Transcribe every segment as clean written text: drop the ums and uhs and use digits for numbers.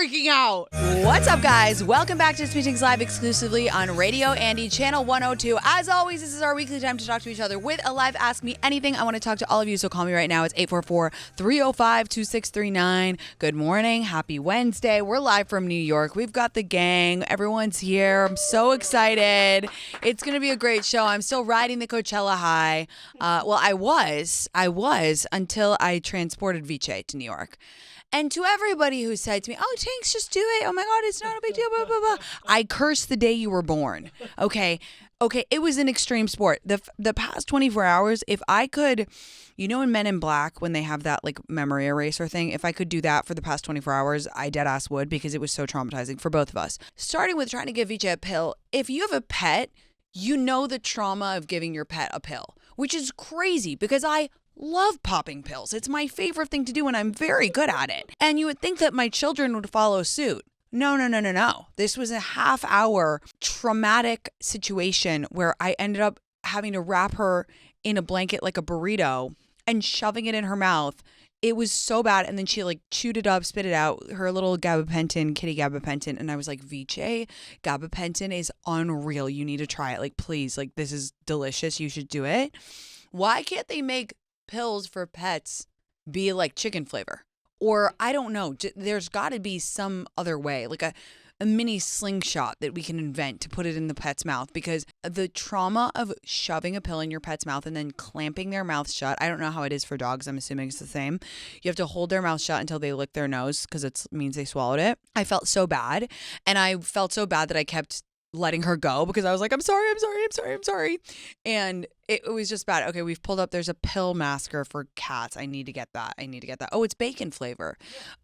freaking out. What's up, guys? Welcome back to Tinx Live exclusively on Radio Andy, Channel 102. As always, this is our weekly time to talk to each other with a live Ask Me Anything. I want to talk to all of you, so call me right now. It's 844-305-2639. Good morning. Happy Wednesday. We're live from New York. We've got the gang. Everyone's here. I'm so excited. It's going to be a great show. I'm still riding the Coachella high. Well, I was until I transported Viche to New York. And to everybody who said to me, oh, Tinx, just do it. Oh, my God, it's not a big deal, blah, blah, blah. I cursed the day you were born, okay? Okay, it was an extreme sport. The past 24 hours, if I could, you know in Men in Black, when they have that, like, memory eraser thing, if I could do that for the past 24 hours, I deadass would, because it was so traumatizing for both of us. Starting with trying to give each a pill. If you have a pet, you know the trauma of giving your pet a pill, which is crazy because I love popping pills. It's my favorite thing to do and I'm very good at it. And you would think that my children would follow suit. No. This was a half-hour traumatic situation where I ended up having to wrap her in a blanket like a burrito and shoving it in her mouth. It was so bad. And then she like chewed it up, spit it out, her little gabapentin, kitty gabapentin. And I was like, Viche, gabapentin is unreal. You need to try it. Like, please, like, this is delicious. You should do it. Why can't they make pills for pets be like chicken flavor? Or I don't know. There's got to be some other way, like a mini slingshot that we can invent to put it in the pet's mouth, because the trauma of shoving a pill in your pet's mouth and then clamping their mouth shut. I don't know how it is for dogs. I'm assuming it's the same. You have to hold their mouth shut until they lick their nose because it means they swallowed it. I felt so bad. And I felt so bad that I kept letting her go because I was like, I'm sorry. And it was just bad. Okay, we've pulled up. There's a pill masker for cats. I need to get that. Oh, it's bacon flavor.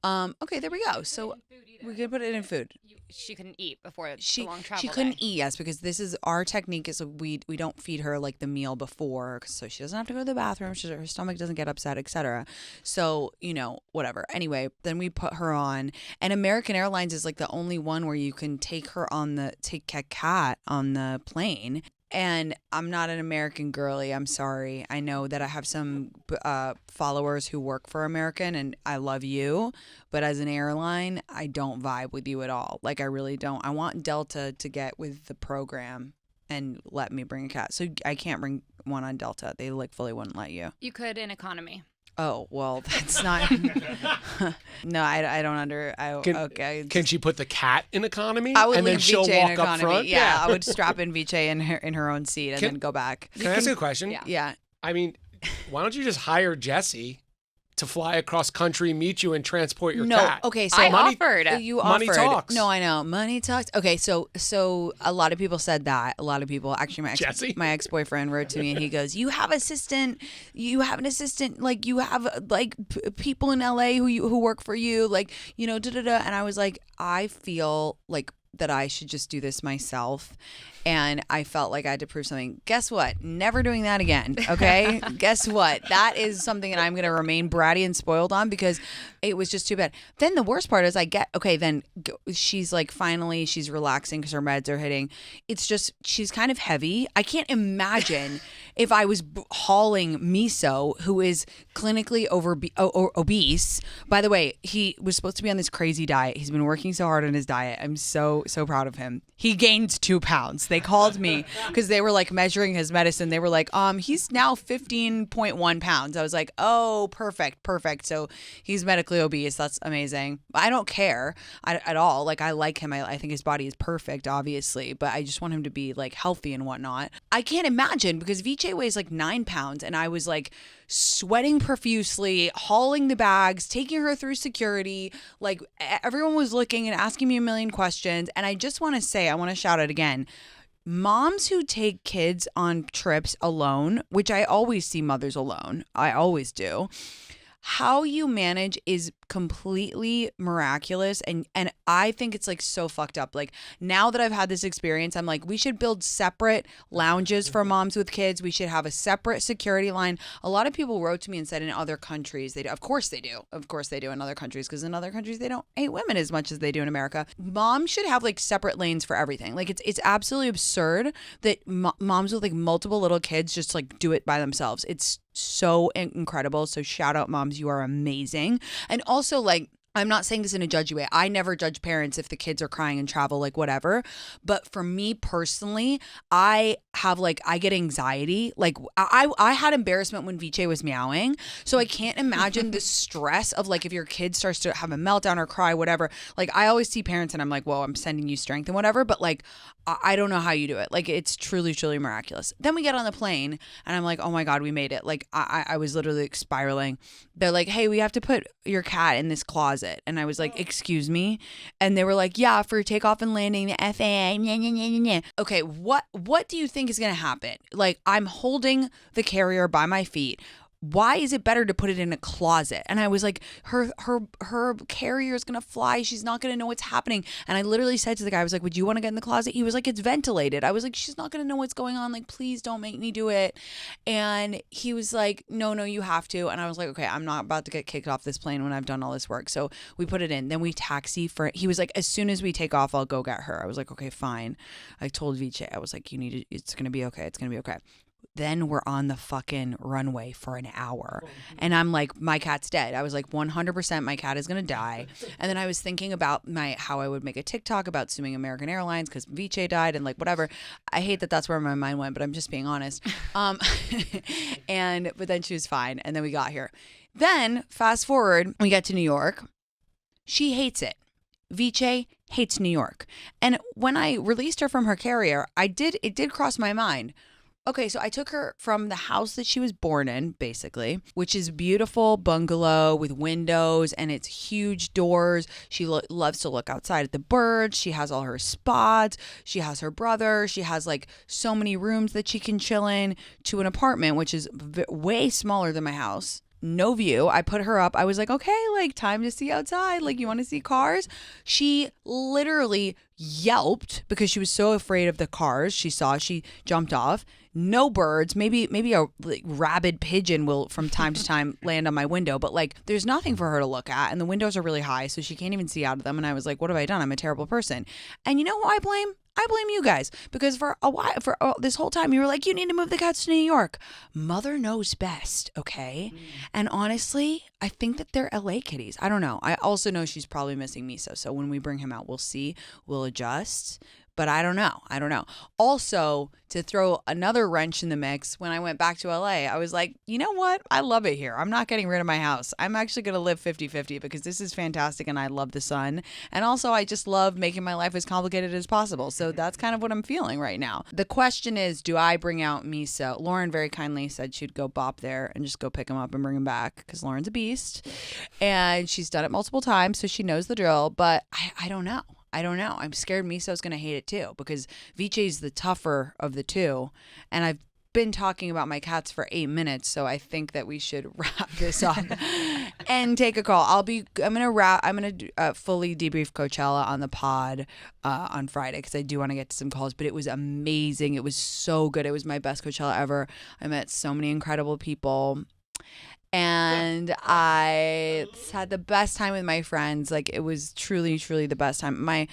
Okay, there we go. So we could put it in food. She couldn't eat before the long travel She couldn't eat, yes, because this is our technique is we don't feed her like the meal before, so she doesn't have to go to the bathroom. Her stomach doesn't get upset, etc. So, whatever. Anyway, then we put her on, and American Airlines is like the only one where you can take a cat on the plane. And I'm not an American girly. I'm sorry. I know that I have some followers who work for American, and I love you. But as an airline, I don't vibe with you at all. Like, I really don't. I want Delta to get with the program and let me bring a cat. So I can't bring one on Delta. They like fully wouldn't let you. You could in economy. Oh, well, that's not. No, I don't okay. Can she put the cat in economy? I would and leave then she'll Viche walk in up economy. front? Yeah, I would strap in Viche in her own seat and then go back. Can I ask you a question? Yeah. I mean, why don't you just hire Jesse to fly across country, meet you, and transport your cat? Okay, so I money, offered. You money offered. talks. No, I know. Money talks. Okay, so a lot of people said that. A lot of people, actually, my ex-boyfriend wrote to me and he goes, you have an assistant, like you have like people in LA who work for you, like, da-da-da. And I was like, I feel like that I should just do this myself. And I felt like I had to prove something. Guess what? Never doing that again. Okay? Guess what? That is something that I'm going to remain bratty and spoiled on because it was just too bad. Then the worst part is she's like, finally, she's relaxing because her meds are hitting. It's just, she's kind of heavy. I can't imagine if I was hauling Miso, who is clinically obese. By the way, he was supposed to be on this crazy diet. He's been working so hard on his diet. I'm so proud of him. He gained 2 pounds. They called me because they were like measuring his medicine. They were like, he's now 15.1 pounds. I was like, oh, perfect. So he's medically obese. That's amazing. I don't care at all. Like, I like him. I think his body is perfect, obviously, but I just want him to be like healthy and whatnot. I can't imagine because Viche weighs like 9 pounds and I was like sweating profusely, hauling the bags, taking her through security. Like, everyone was looking and asking me a million questions. And I just want to say, I want to shout out again. Moms who take kids on trips alone, which I always see mothers alone. I always do. How you manage is completely miraculous, and I think it's like so fucked up. Like, now that I've had this experience, I'm like, we should build separate lounges for moms with kids. We should have a separate security line. A lot of people wrote to me and said in other countries they do. Of course they do in other countries, because in other countries they don't hate women as much as they do in America. Moms should have like separate lanes for everything. Like, it's absolutely absurd that moms with like multiple little kids just like do it by themselves. It's so incredible. So shout out moms, you are amazing. And also, like, I'm not saying this in a judgy way. I never judge parents if the kids are crying and travel, like whatever. But for me personally, I get anxiety. Like I had embarrassment when Viche was meowing. So I can't imagine the stress of like if your kid starts to have a meltdown or cry, whatever. Like I always see parents and I'm like, whoa, I'm sending you strength and whatever. But like, I don't know how you do it. Like it's truly, truly miraculous. Then we get on the plane and I'm like, oh my God, we made it. Like I was literally like spiraling. They're like, hey, we have to put your cat in this closet. And I was like, excuse me? And they were like, yeah, for takeoff and landing, the FAA. Nah, nah, nah, nah, nah. Okay, what do you think is going to happen? Like, I'm holding the carrier by my feet. Why is it better to put it in a closet? And I was like, her carrier is going to fly. She's not going to know what's happening. And I literally said to the guy, I was like, would you want to get in the closet? He was like, it's ventilated. I was like, she's not going to know what's going on. Like, please don't make me do it. And he was like, no, you have to. And I was like, okay, I'm not about to get kicked off this plane when I've done all this work. So we put it in. Then we taxi for, he was like, as soon as we take off, I'll go get her. I was like, okay, fine. I told Viche, I was like, it's going to be okay. It's going to be okay. Then we're on the fucking runway for an hour. And I'm like, my cat's dead. I was like, 100% my cat is going to die. And then I was thinking about how I would make a TikTok about suing American Airlines because Viche died and like whatever. I hate that that's where my mind went, but I'm just being honest. But then she was fine. And then we got here. Then fast forward, we get to New York. She hates it. Viche hates New York. And when I released her from her carrier, it did cross my mind. Okay, so I took her from the house that she was born in, basically, which is beautiful bungalow with windows and it's huge doors. She loves to look outside at the birds. She has all her spots. She has her brother. She has like so many rooms that she can chill in, to an apartment, which is way smaller than my house. No view. I put her up. I was like, okay, like time to see outside. Like, you want to see cars? She literally yelped because she was so afraid of the cars. She jumped off. No birds. Maybe a like, rabid pigeon will from time to time land on my window, but like there's nothing for her to look at. And the windows are really high, so she can't even see out of them. And I was like, what have I done? I'm a terrible person. And you know who I blame? I blame you guys, because for a while, this whole time, you were like, you need to move the cats to New York. Mother knows best, okay? And honestly, I think that they're LA kitties. I don't know. I also know she's probably missing Miso. So when we bring him out, we'll see. We'll adjust. But I don't know. Also, to throw another wrench in the mix, when I went back to LA, I was like, you know what? I love it here. I'm not getting rid of my house. I'm actually going to live 50-50 because this is fantastic and I love the sun. And also, I just love making my life as complicated as possible. So that's kind of what I'm feeling right now. The question is, do I bring out Miso? Lauren very kindly said she'd go bop there and just go pick him up and bring him back because Lauren's a beast. And she's done it multiple times, so she knows the drill. But I don't know. I'm scared Miso's going to hate it too because Viche's the tougher of the two. And I've been talking about my cats for 8 minutes, so I think that we should wrap this up and take a call. I'm going to fully debrief Coachella on the pod on Friday because I do want to get to some calls, but it was amazing. It was so good. It was my best Coachella ever. I met so many incredible people. And I had the best time with my friends. Like it was truly, truly the best time. I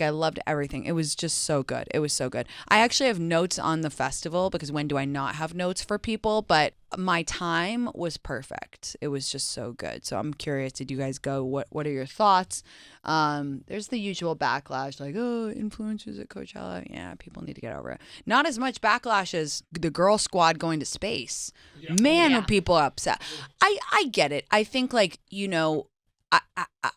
loved everything. It was just so good. It was so good. I actually have notes on the festival because when do I not have notes for people? But my time was perfect. It was just so good. So I'm curious, did you guys go? What are your thoughts? There's the usual backlash like, oh, influencers at Coachella. Yeah, people need to get over it. Not as much backlash as the girl squad going to space. Yeah. Man, were people upset. I get it. I think like,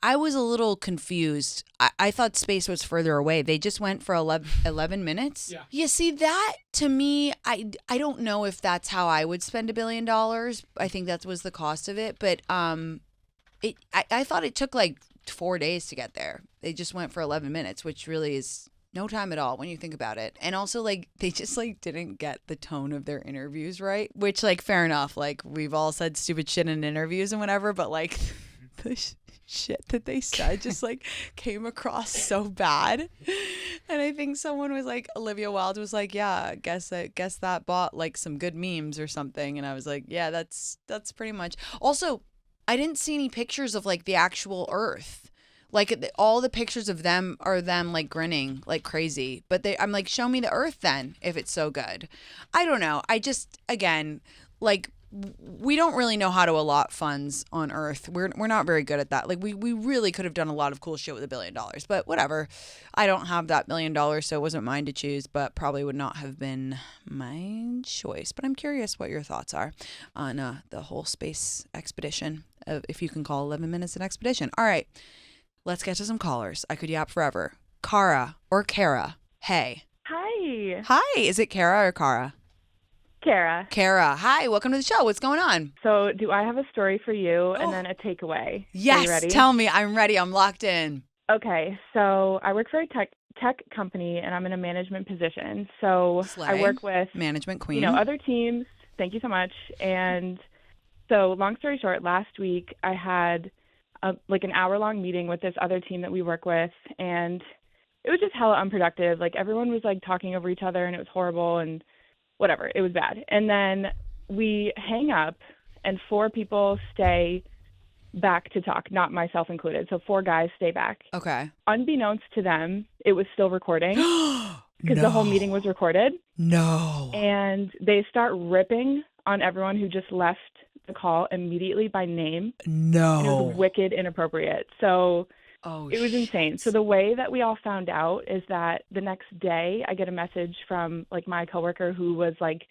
I was a little confused. I thought space was further away. They just went for 11 minutes. Yeah. You see, that to me, I don't know if that's how I would spend $1 billion. I think that was the cost of it. But I thought it took like 4 days to get there. They just went for 11 minutes, which really is no time at all when you think about it. And also like they just like didn't get the tone of their interviews right, which like fair enough. Like we've all said stupid shit in interviews and whatever, but like the shit that they said just like came across so bad. And I think someone was like, Olivia Wilde was like, yeah, guess that bought like some good memes or something. And I was like, yeah, that's pretty much. Also, I didn't see any pictures of like the actual Earth. Like all the pictures of them are them like grinning like crazy. But I'm like, show me the Earth then if it's so good. I don't know. I just, again, like we don't really know how to allot funds on Earth. We're not very good at that. Like we really could have done a lot of cool shit with $1 billion, but whatever. I don't have that $1 million, so it wasn't mine to choose, but probably would not have been my choice. But I'm curious what your thoughts are on the whole space expedition, if you can call 11 minutes an expedition. All right, let's get to some callers. I could yap forever. Kara or Kara. Hey. Hi. Hi. Is it Kara or Kara? Kara. Kara. Hi. Welcome to the show. What's going on? So do I have a story for you and then a takeaway? Yes. Are you ready? Tell me. I'm ready. I'm locked in. Okay. So I work for a tech company and I'm in a management position. So Slay. I work with management queen. other teams. Thank you so much. And so long story short, last week I had an hour-long meeting with this other team that we work with, and it was just hella unproductive. Like everyone was like talking over each other and it was horrible and whatever. It was bad. And then we hang up and 4 people stay back to talk, not myself included. So 4 guys stay back. Okay. Unbeknownst to them, it was still recording because the whole meeting was recorded. No. And they start ripping on everyone who just left the call immediately by name. No. And it was wicked inappropriate. So it was insane. So the way that we all found out is that the next day I get a message from like my coworker who was like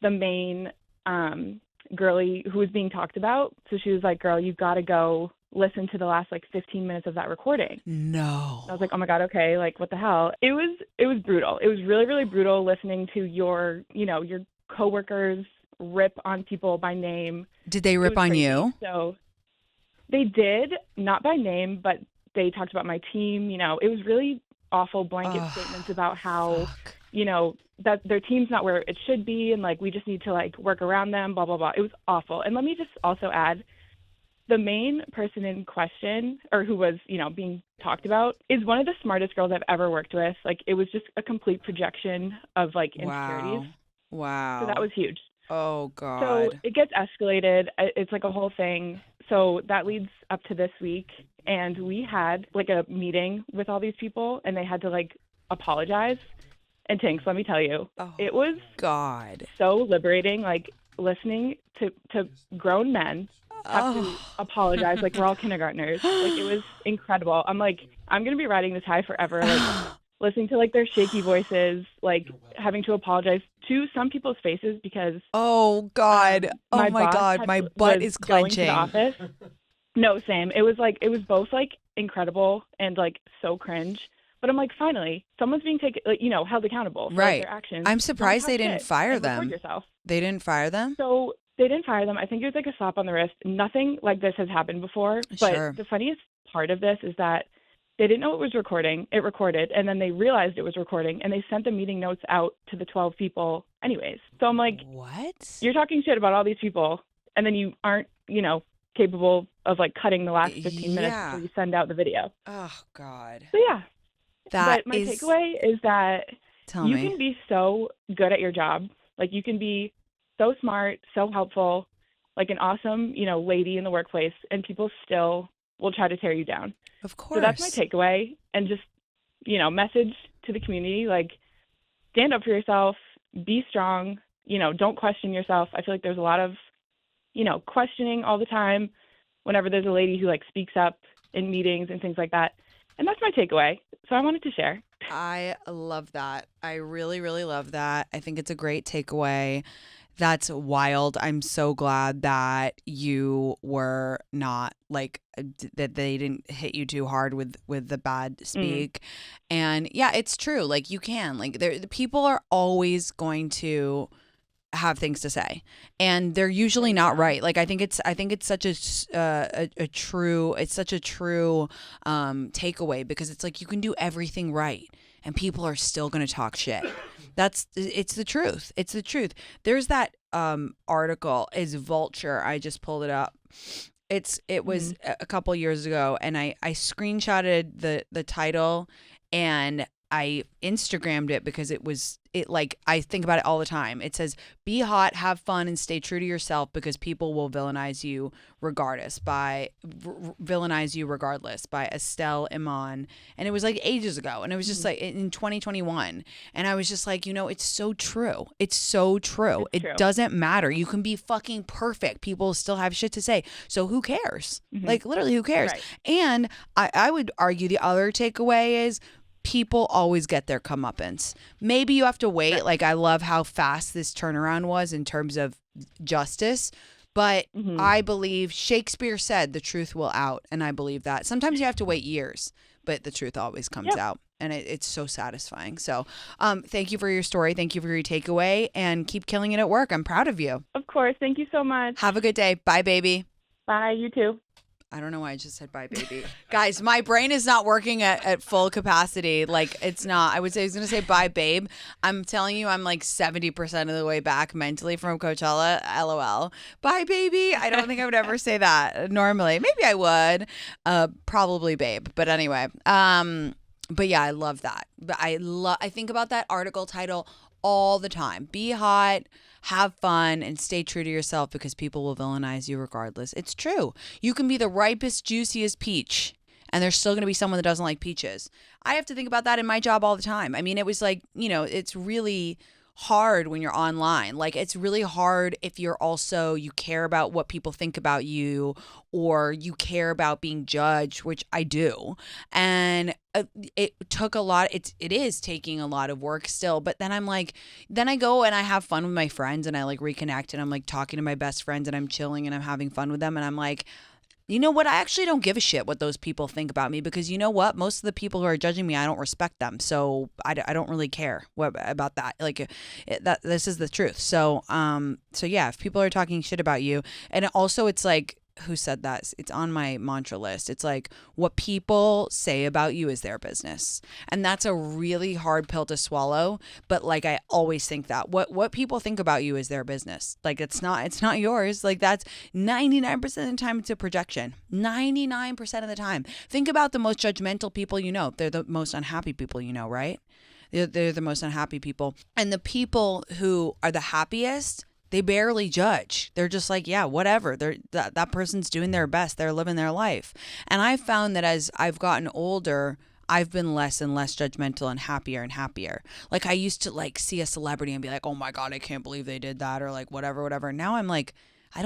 the main girly who was being talked about. So she was like, girl, you've got to go listen to the last like 15 minutes of that recording. No. I was like, oh my God, okay, like what the hell? It was brutal. It was really, really brutal listening to your coworkers rip on people by name. Did they rip on you? So they did, not by name, but they talked about my team. It was really awful blanket statements about how, that their team's not where it should be. And like, we just need to like work around them, blah, blah, blah. It was awful. And let me just also add, the main person in question, or who was, being talked about, is one of the smartest girls I've ever worked with. Like, it was just a complete projection of like insecurities. Wow. So that was huge. Oh, God. So it gets escalated. It's like a whole thing. So that leads up to this week. And we had like a meeting with all these people and they had to like apologize. And Tinx, let me tell you, it was God so liberating, like listening to grown men have to apologize like we're all kindergartners. Like it was incredible. I'm like, I'm going to be riding this high forever. Like listening to like their shaky voices, like having to apologize to some people's faces because oh God, oh my God, my butt is clenching. Going to the office. No, same. It was both like incredible and like so cringe. But I'm like, finally, someone's being taken, like, held accountable for like, their actions. I'm surprised they didn't fire them. They didn't fire them? So they didn't fire them. I think it was like a slap on the wrist. Nothing like this has happened before. But the funniest part of this is that they didn't know it was recording. It recorded, and then they realized it was recording, and they sent the meeting notes out to the 12 people anyways. So I'm like, what? You're talking shit about all these people, and then you aren't, capable of like cutting the last 15 minutes before you send out the video. Oh, God. So yeah. But my takeaway is that you can be so good at your job. Like you can be so smart, so helpful, like an awesome, lady in the workplace, and people still will try to tear you down. Of course. So that's my takeaway. And just, message to the community, like stand up for yourself, be strong, don't question yourself. I feel like there's a lot of, questioning all the time whenever there's a lady who like speaks up in meetings and things like that. And that's my takeaway. So I wanted to share. I love that. I really, really love that. I think it's a great takeaway. That's wild. I'm so glad that you were not like that they didn't hit you too hard with the bad speak. And yeah, it's true. Like you can the people are always going to have things to say, and they're usually not right. Like I think it's such a true takeaway, because it's like you can do everything right and people are still going to talk shit. It's the truth. It's the truth. There's that article, is Vulture. I just pulled it up. It was a couple years ago, and I screenshotted the title and I Instagrammed it because it was it like I think about it all the time. It says, be hot, have fun, and stay true to yourself because people will villainize you regardless by Estelle Iman. And it was like ages ago. And it was just like in 2021. And I was just like, it's so true. It's so true. It's true. It doesn't matter. You can be fucking perfect. People still have shit to say. So who cares? Like literally who cares? Right. And I would argue the other takeaway is people always get their comeuppance. Maybe you have to wait. Right. Like I love how fast this turnaround was in terms of justice. But I believe Shakespeare said the truth will out. And I believe that. Sometimes you have to wait years, but the truth always comes out. And it's so satisfying. So thank you for your story. Thank you for your takeaway. And keep killing it at work. I'm proud of you. Of course. Thank you so much. Have a good day. Bye, baby. Bye. You too. I don't know why I just said bye, baby. Guys, my brain is not working at full capacity. Like, it's not. I was going to say bye, babe. I'm telling you, I'm like 70% of the way back mentally from Coachella. LOL. Bye, baby. I don't think I would ever say that normally. Maybe I would. Probably, babe. But anyway. But yeah, I love that. But I think about that article title all the time. Be hot, have fun, and stay true to yourself because people will villainize you regardless. It's true. You can be the ripest, juiciest peach, and there's still going to be someone that doesn't like peaches. I have to think about that in my job all the time. I mean, it was like, it's really hard when you're online. Like, it's really hard if you're also, you care about what people think about you or you care about being judged, which I do. And it took a lot. It is taking a lot of work still. But then I'm like, then I go and I have fun with my friends and I like reconnect and I'm like talking to my best friends and I'm chilling and I'm having fun with them. And I'm like, you know what? I actually don't give a shit what those people think about me because you know what? Most of the people who are judging me, I don't respect them. So I don't really care about that. Like this is the truth. So yeah, if people are talking shit about you, and also it's like, who said that? It's on my mantra list. It's like what people say about you is their business. And that's a really hard pill to swallow. But like, I always think that what people think about you is their business. Like it's not yours. Like that's 99% of the time it's a projection. 99% of the time. Think about the most judgmental people you know. They're the most unhappy people you know, right? They're the most unhappy people. And the people who are the happiest, they barely judge. They're just like, yeah, whatever. That person's doing their best. They're living their life. And I've found that as I've gotten older, I've been less and less judgmental and happier. Like I used to like see a celebrity and be like, oh my God, I can't believe they did that or like whatever. Now I'm like, I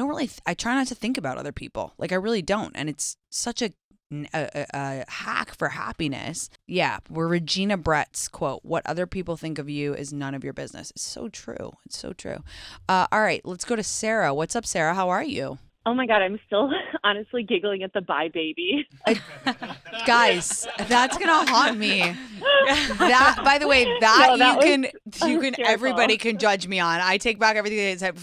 try not to think about other people. Like I really don't. And it's such a hack for happiness. Yeah, we're Regina Brett's quote, what other people think of you is none of your business. It's so true. It's so true. All right, let's go to Sarah. What's up, Sarah? How are you? Oh my God, I'm still honestly giggling at the bye baby. Guys, that's gonna haunt me. That, by the way, you can everybody can judge me on. I take back everything I said.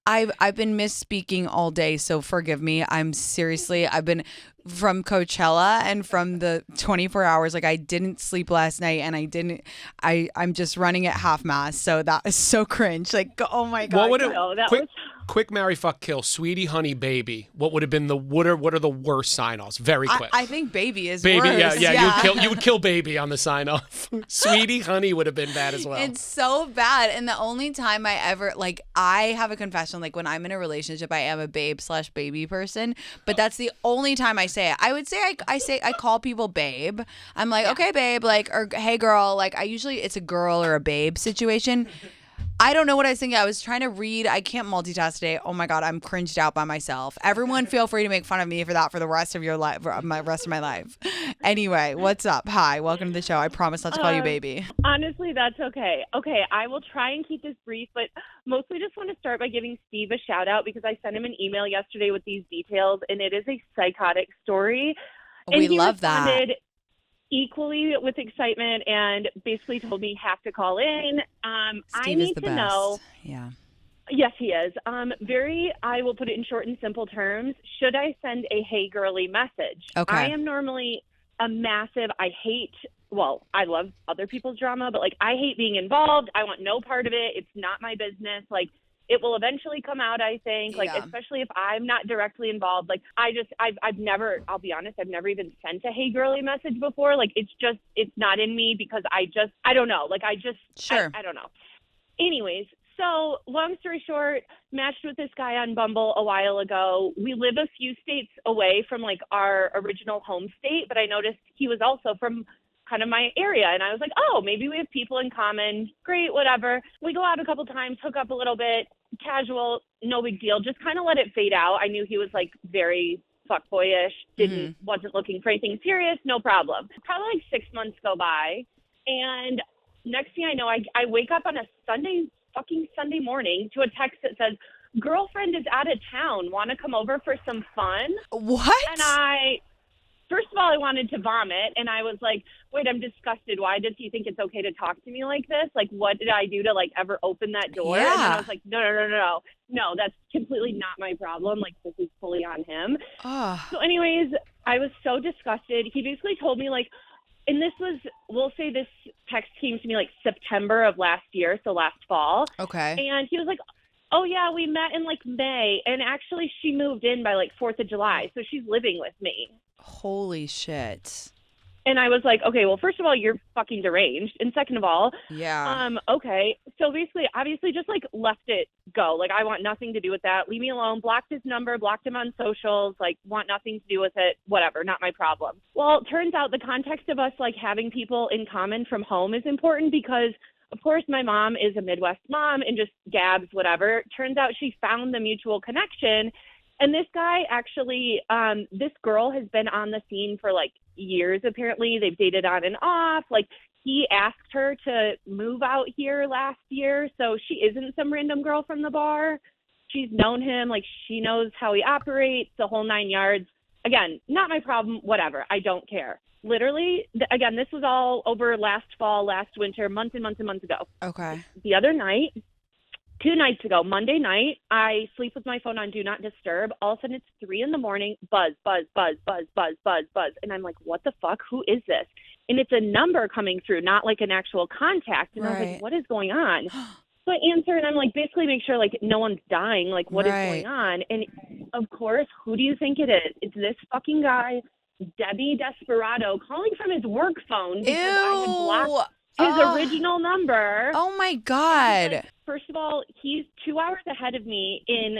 I've been misspeaking all day, so forgive me. I've been from Coachella and from the 24 hours, like I didn't sleep last night and I'm just running at half mast. So that is so cringe. Like, oh my God. What would quick marry, fuck, kill, sweetie, honey, baby. What would have been what are the worst sign-offs? Very quick. I think baby is baby, worse. Yeah. You would kill baby on the sign-off. Sweetie, honey would have been bad as well. It's so bad. And the only time I ever, like, I have a confession, like when I'm in a relationship, I am a babe/baby person, but that's the only time I say it. I would say I call people babe. I'm like, okay, babe, like, or hey, girl. Like, it's a girl or a babe situation. I don't know what I was thinking. I was trying to read. I can't multitask today. Oh my God, I'm cringed out by myself. Everyone feel free to make fun of me for that for the rest of your life, rest of my life. Anyway, what's up? Hi, welcome to the show. I promise not to call you baby. Honestly, that's okay. Okay, I will try and keep this brief, but mostly just want to start by giving Steve a shout out because I sent him an email yesterday with these details, and it is a psychotic story. And we love that. Equally with excitement and basically told me have to call in. Steve is the best. Know. Yeah. Yes, he is. I will put it in short and simple terms. Should I send a hey girly message? Okay. I am normally I love other people's drama, but like I hate being involved. I want no part of it. It's not my business. Like it will eventually come out, I think, like, Yeah. especially if I'm not directly involved. Like, I've never, I'll be honest, I've never even sent a Hey Girly message before. Like, it's not in me because I don't know. Like, Sure. I don't know. Anyways, so long story short, matched with this guy on Bumble a while ago. We live a few states away from like our original home state, but I noticed he was also from kind of my area. And I was like, oh, maybe we have people in common. Great, whatever. We go out a couple times, hook up a little bit, casual, no big deal. Just kind of let it fade out. I knew he was like very fuckboyish, wasn't looking for anything serious, no problem. Probably like 6 months go by. And next thing I know, I wake up on a fucking Sunday morning to a text that says, girlfriend is out of town. Want to come over for some fun? What? And first of all, I wanted to vomit. And I was like, wait, I'm disgusted. Why does he think it's okay to talk to me like this? Like, what did I do to like ever open that door? Yeah. And then I was like, no, that's completely not my problem. Like, this is fully on him. So anyways, I was so disgusted. He basically told me like, and this was, we'll say this text came to me like September of last year, so last fall. Okay. And he was like, oh, yeah, we met in like May. And actually, she moved in by like 4th of July. So she's living with me. Holy shit. And I was like, okay, well, first of all, you're fucking deranged. And second of all, yeah. Okay. So basically, obviously, just like left it go. Like, I want nothing to do with that. Leave me alone. Blocked his number, blocked him on socials, like, want nothing to do with it. Whatever. Not my problem. Well, it turns out the context of us like having people in common from home is important because, of course, my mom is a Midwest mom and just gabs, whatever. Turns out she found the mutual connection. And this guy actually, this girl has been on the scene for like years, apparently. They've dated on and off. Like, he asked her to move out here last year. So she isn't some random girl from the bar. She's known him. Like, she knows how he operates, the whole 9 yards. Again, not my problem, whatever. I don't care. Literally, again, this was all over last fall, last winter, months and months and months ago. Okay. The other night, 2 nights ago, Monday night, I sleep with my phone on Do Not Disturb. All of a sudden, it's 3 a.m. Buzz, buzz, buzz, buzz, buzz, buzz, buzz. And I'm like, what the fuck? Who is this? And it's a number coming through, not like an actual contact. And I was like, what is going on? So I answer, and I'm like, basically make sure, like, no one's dying. Like, what is going on? And, of course, who do you think it is? It's this fucking guy, Debbie Desperado, calling from his work phone because I had blocked his original number. Oh, my God. Like, first of all, he's 2 hours ahead of me in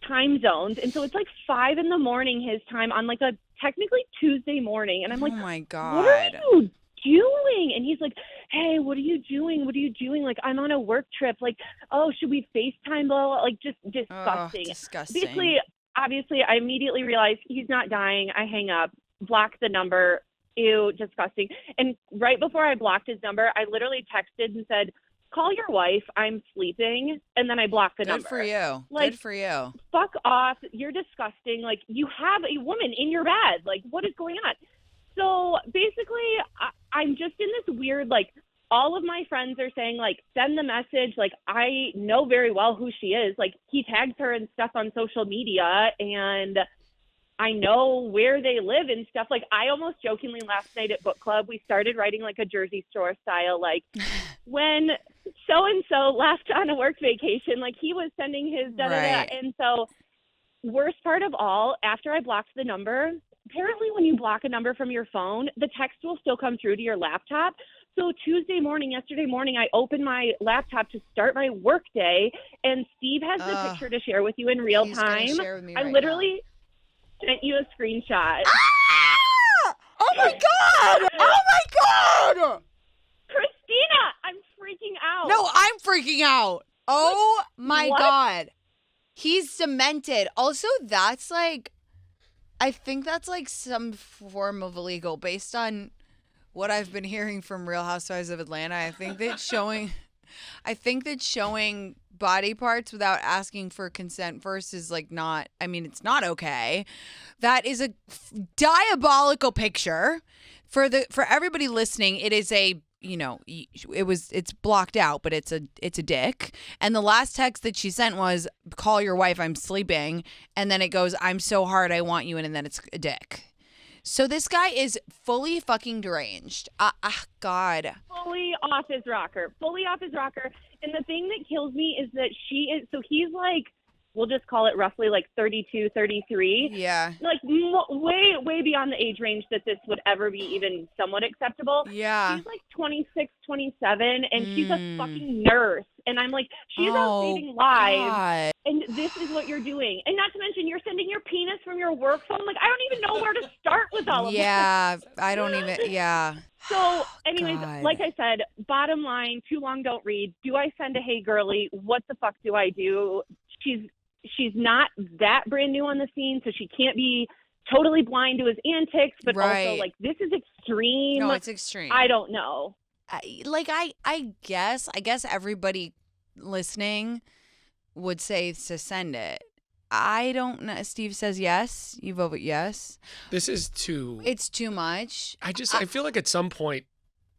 time zones. And so it's like 5 a.m. his time on like a technically Tuesday morning. And I'm like, oh, my God. What are you doing? And he's like, hey, what are you doing? What are you doing? Like, I'm on a work trip. Like, oh, should we FaceTime? Blah, blah, blah. Like, just disgusting. Disgusting. Basically, obviously, I immediately realized he's not dying. I hang up, block the number. Ew, disgusting. And right before I blocked his number, I literally texted and said, call your wife, I'm sleeping. And then I blocked the number. Good for you. Like, good for you. Fuck off. You're disgusting. Like, you have a woman in your bed. Like, what is going on? So basically, I'm just in this weird, like, all of my friends are saying, like, send the message. Like, I know very well who she is. Like, he tags her and stuff on social media, and I know where they live and stuff. Like, I almost jokingly last night at book club, we started writing like a Jersey Shore style, like, when so-and-so left on a work vacation, like, he was sending his da-da-da. And so worst part of all, after I blocked the number, apparently when you block a number from your phone, the text will still come through to your laptop. So yesterday morning, I opened my laptop to start my work day, and Steve has the picture to share with you in real time. I literally sent you a screenshot. Ah! Oh my God! Oh my God! Christina, I'm freaking out. No, I'm freaking out. Oh my What? God. He's demented. Also, that's like, I think that's like some form of illegal based on what I've been hearing from Real Housewives of Atlanta. I think that showing body parts without asking for consent first is like not, I mean, it's not okay. That is a diabolical picture. For everybody listening, it is a, you know, it's blocked out, but it's a dick. And the last text that she sent was, call your wife, I'm sleeping. And then it goes, I'm so hard, I want you. And then it's a dick. So this guy is fully fucking deranged. God. Fully off his rocker. And the thing that kills me is that he's like, we'll just call it roughly like 32, 33. Yeah. Like way beyond the age range that this would ever be even somewhat acceptable. Yeah. She's like 26, 27, and she's a fucking nurse. And I'm like, she's out saving lives. God. And this is what you're doing. And not to mention, you're sending your penis from your work phone. Like, I don't even know where to start with all of this. Yeah, I don't even, yeah. So, anyways, God. like I said, bottom line, too long don't read. Do I send a hey girly? What the fuck do I do? She's not that brand new on the scene, so she can't be totally blind to his antics, but also, like, this is extreme. No, it's extreme. I don't know. I guess everybody listening would say to send it. I don't know. Steve says yes. You vote yes. This is too. It's too much. I feel like at some point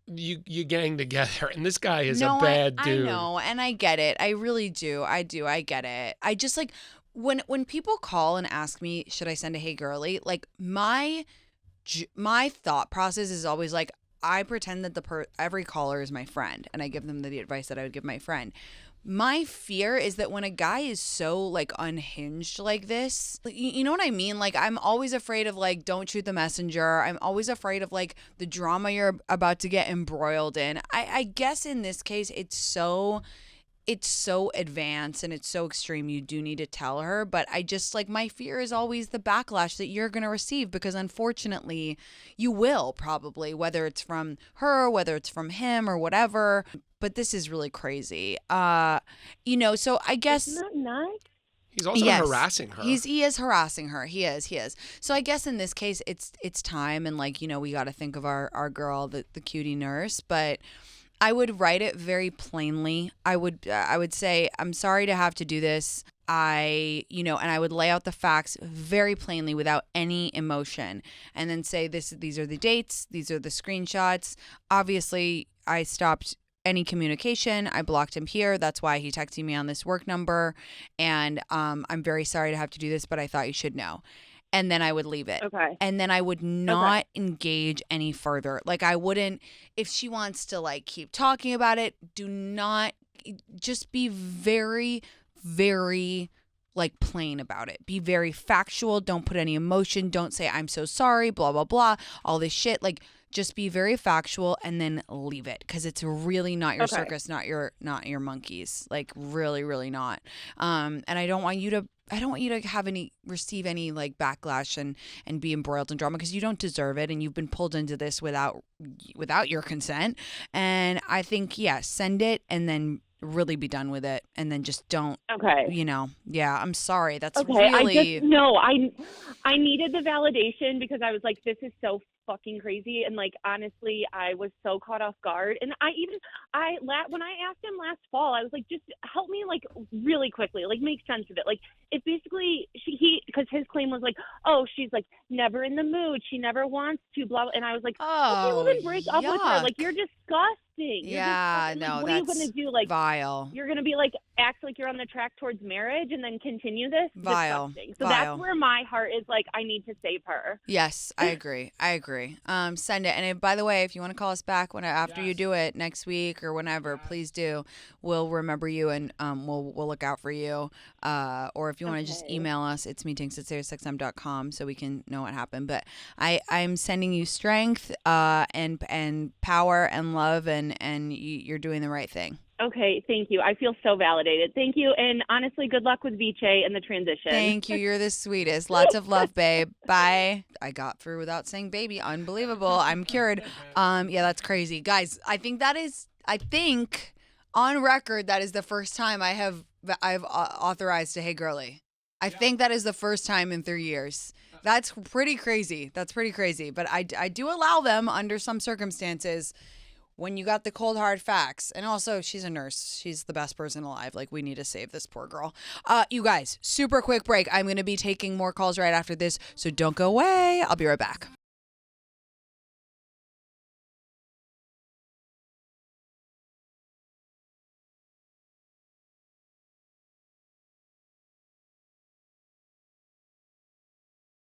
you gang together, and this guy is a bad dude. I know, and I get it. I really do. I get it. I just like when people call and ask me, should I send a hey girly? Like my thought process is always like, I pretend that every caller is my friend, and I give them the advice that I would give my friend. My fear is that when a guy is so like unhinged like this, you know what I mean? Like, I'm always afraid of like, don't shoot the messenger. I'm always afraid of like the drama you're about to get embroiled in. I guess in this case, it's so advanced and it's so extreme. You do need to tell her, but I just like, my fear is always the backlash that you're going to receive, because unfortunately you will probably, whether it's from her, whether it's from him or whatever. But this is really crazy. So I guess. Isn't that nice? He's also harassing her. He is harassing her. He is. So I guess in this case, it's time, and like, we got to think of our girl, the cutie nurse. But I would write it very plainly. I would say, I'm sorry to have to do this. And I would lay out the facts very plainly without any emotion, and then say these are the dates, these are the screenshots. Obviously, I stopped any communication. I blocked him here. That's why he texted me on this work number. And I'm very sorry to have to do this, but I thought you should know. And then I would leave it. Okay. And then I would not engage any further. Like, I wouldn't, if she wants to like keep talking about it, do not, just be very, very like plain about it. Be very factual. Don't put any emotion. Don't say, I'm so sorry, blah, blah, blah, all this shit. Like, just be very factual and then leave it, because it's really not your circus, not your monkeys. Like, really, really not. And I don't want you to receive any like backlash and be embroiled in drama, because you don't deserve it, and you've been pulled into this without your consent. And I think, send it and then really be done with it, and then just don't. I'm sorry. That's really. I needed the validation, because I was like, this is so fucking crazy, and like, honestly, I was so caught off guard. And when I asked him last fall, I was like, just help me like really quickly, like make sense of it. Like, it basically because his claim was like, oh, she's like never in the mood, she never wants to, blah, blah. And I was like, okay, well then break up with her. Like, you're disgusting. Yeah, no, what that's are you gonna do? Like, vile. You're gonna be like, act like you're on the track towards marriage and then continue this? Vile. Disgusting. So that's where my heart is like, I need to save her. Yes, I agree. Send it. And by the way, if you want to call us back after you do it next week or whenever, please do. We'll remember you, and we'll look out for you. Or if you want to just email us, it's meetings@SiriusXM.com, so we can know what happened. But I'm sending you strength and power and love, and you're doing the right thing. Okay, thank you. I feel so validated. Thank you. And honestly, good luck with Viche and the transition. Thank you. You're the sweetest. Lots of love, babe. Bye. I got through without saying baby. Unbelievable. I'm cured. That's crazy. Guys, I think on record, that is the first time I've authorized a hey girly. I think that is the first time in 3 years. That's pretty crazy. But I do allow them under some circumstances, when you got the cold hard facts. And also, she's a nurse. She's the best person alive. Like, we need to save this poor girl. You guys, super quick break. I'm going to be taking more calls right after this, so don't go away. I'll be right back.